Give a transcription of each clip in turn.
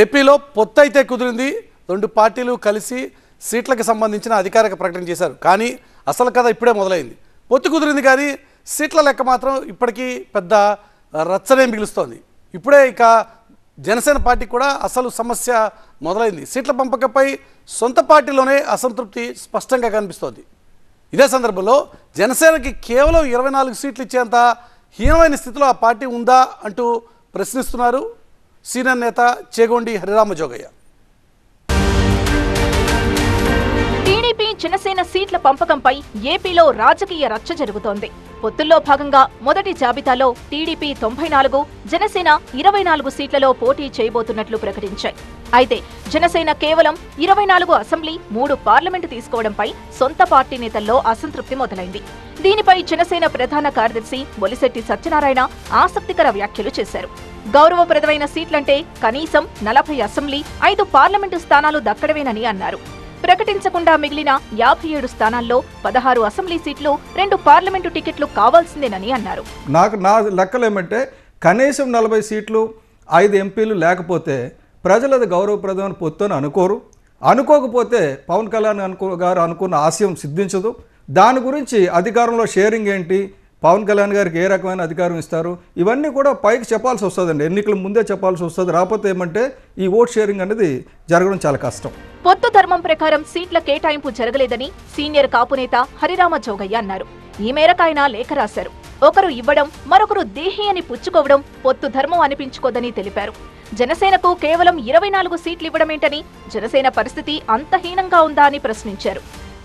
ఏపీలో పొత్తు అయితే కుదిరింది. రెండు పార్టీలు కలిసి సీట్లకు సంబంధించిన అధికారిక ప్రకటన చేశారు. కానీ అసలు కథ ఇప్పుడే మొదలైంది. పొత్తు కుదిరింది కానీ సీట్ల లెక్క మాత్రం ఇప్పటికీ పెద్ద రచ్చనే మిగులుస్తోంది. ఇప్పుడే ఇక జనసేన పార్టీ కూడా అసలు సమస్య మొదలైంది. సీట్ల పంపకంపై సొంత పార్టీలోనే అసంతృప్తి స్పష్టంగా కనిపిస్తోంది. ఇదే సందర్భంలో జనసేనకి కేవలం 24 సీట్లు ఇచ్చేంత హీనమైన స్థితిలో ఆ పార్టీ ఉందా అంటూ ప్రశ్నిస్తున్నారు సీనియర్ నేత చేగొండి హరిరామజోగయ్య. టీడీపీ జనసేన సీట్ల పంపకంపై ఏపీలో రాజకీయ రచ్చ జరుగుతోంది. పొత్తుల్లో భాగంగా మొదటి జాబితాలో టీడీపీ 94, జనసేన 24 సీట్లలో పోటీ చేయబోతున్నట్లు ప్రకటించాయి. అయితే జనసేన కేవలం 24 అసెంబ్లీ, 3 పార్లమెంటు తీసుకోవడంపై సొంత పార్టీ నేతల్లో అసంతృప్తి మొదలైంది. దీనిపై జనసేన ప్రధాన కార్యదర్శి బొలిశెట్టి సత్యనారాయణ ఆసక్తికర వ్యాఖ్యలు చేశారు. గౌరవప్రదమైన సీట్లంటే కనీసం 40 అసెంబ్లీ, 5 పార్లమెంటు స్థానాలు దక్కడమేనని అన్నారు. ప్రకటించకుండా మిగిలిన 57 స్థానాల్లో 16 అసెంబ్లీ సీట్లు, 2 పార్లమెంటు టికెట్లు కావాల్సిందేనని అన్నారు. నా లెక్కలేమంటే కనీసం 40 సీట్లు, 5 ఎంపీలు లేకపోతే ప్రజలది గౌరవప్రదమైన పొత్తు అని అనుకోకపోతే పవన్ కళ్యాణ్ గారు అనుకున్న ఆశయం సిద్ధించదు. దాని గురించి అధికారంలో షేరింగ్ ఏంటి, పవన్ కళ్యాణ్ గారికి ఏ రకమైన అధికారం ఇస్తారు, ఇవన్నీ కూడా పైకి చెప్పాల్సి వస్తుందండి. ఎన్నికల ముందే చెప్పాల్సి వస్తుంది. రాకపోతే ఏమంటే ఈ ఓట్ షేరింగ్ అనేది జరగడం చాలా కష్టం. పొత్తు ధర్మం ప్రకారం సీట్ల కేటాయింపు జరగలేదని సీనియర్ కాపు నేత హరిరామజోగయ్య అన్నారు. ఈ మేరకు ఆయన లేఖ రాశారు. ఒకరు ఇవ్వడం, మరొకరు దేహి అని పుచ్చుకోవడం పొత్తు ధర్మం అనిపించుకోదని తెలిపారు. జనసేనకు కేవలం 24 సీట్లు ఇవ్వడమేంటని, జనసేన పరిస్థితి అంత హీనంగా ఉందా అని ప్రశ్నించారు.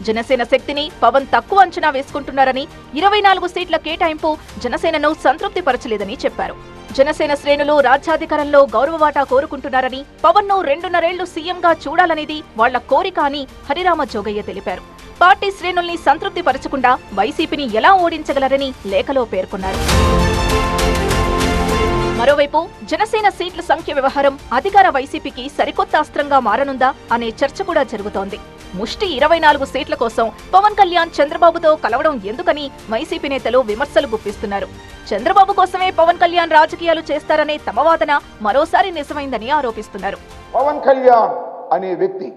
జనసేన శక్తిని పవన్ తక్కువ అంచనా వేసుకుంటున్నారని, 24 సీట్ల కేటాయింపు జనసేనను సంతృప్తి పరచలేదని చెప్పారు. జనసేన శ్రేణులు రాజ్యాధికారంలో గౌరవవాటా కోరుకుంటున్నారని, పవన్ ను 2.5 ఏళ్లు సీఎంగా చూడాలనేది వాళ్ల కోరిక అని హరిరామజోగయ్య తెలిపారు. పార్టీ శ్రేణుల్ని సంతృప్తి పరచకుండా వైసీపీని ఎలా ఓడించగలరని లేఖలో పేర్కొన్నారు. మరోవైపు జనసేన సీట్ల సంఖ్య వ్యవహారం అధికార వైసీపీకి సరికొత్త అస్త్రంగా మారనుందా అనే చర్చ కూడా జరుగుతోంది. ముష్టి 24 సీట్ల కోసం పవన్ కళ్యాణ్ చంద్రబాబుతో కలవడం ఎందుకని వైసీపీ నేతలు విమర్శలు గుప్పిస్తున్నారు. చంద్రబాబు కోసమే పవన్ కళ్యాణ్ రాజకీయాలు చేస్తారనే తమ వాదన మరోసారి నిజమైందని ఆరోపిస్తున్నారు. పవన్ కళ్యాణ్ అనే వ్యక్తి,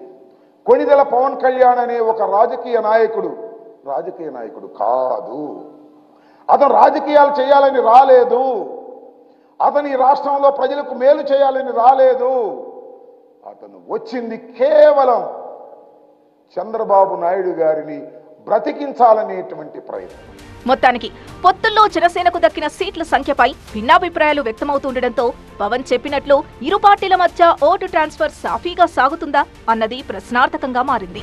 కొణిదెల పవన్ కళ్యాణ్ అనే ఒక రాజకీయ నాయకుడు కాదు. అతను రాజకీయాలు చేయాలని రాలేదు. అతను ఈ రాష్ట్రంలో ప్రజలకు మేలు చేయాలని రాలేదు. అతను వచ్చింది కేవలం చంద్రబాబు నాయుడు గారిని బ్రతికించాలనేటువంటి ప్రయత్నం. మొత్తానికి పొత్తుల్లో జనసేనకు దక్కిన సీట్ల సంఖ్యపై భిన్నాభిప్రాయాలు వ్యక్తమవుతుండటంతో పవన్ చెప్పినట్లు ఇరు పార్టీల మధ్య ఓటు ట్రాన్స్ఫర్ సాఫీగా సాగుతుందా అన్నది ప్రశ్నార్థకంగా మారింది.